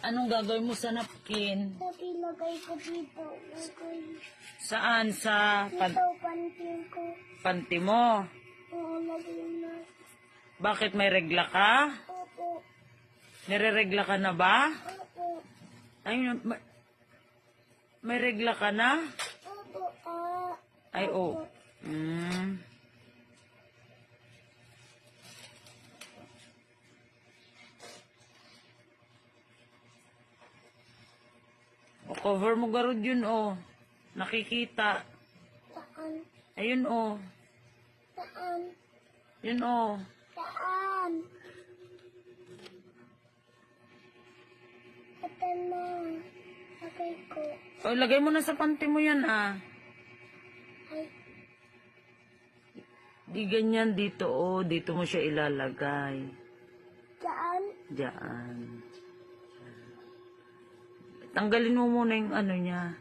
Anong gagawin mo sa napkin? Tapi lagay ko dito. Lagay. Saan? Sa Dito, pantin ko. panty mo? Oo, lagay na. Bakit may regla ka? Opo. Nire-regla ka na ba? Opo. Ay, may regla ka na? Opo. Ay, oo. Hmm. O, cover mo garod yun, oh. Nakikita. Saan? Ayun, oh. Saan? Yun, oh. Saan? Ito na. Lagay ko. O, lagay mo na sa panty mo yan, ah. Ay, Di ganyan dito, oh. Dito mo siya ilalagay. saan? Diyan. Tanggalin mo muna yung ano niya.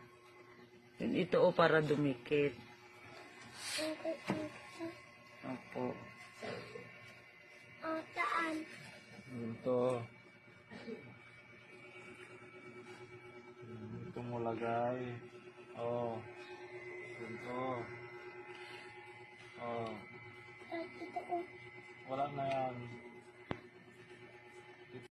Yun, ito, oh, para dumikit. Lagay ko. Opo. Saan? Dito. Dito mo lagay. Oh. Dito. Oh. Dito ko. Wala na yan.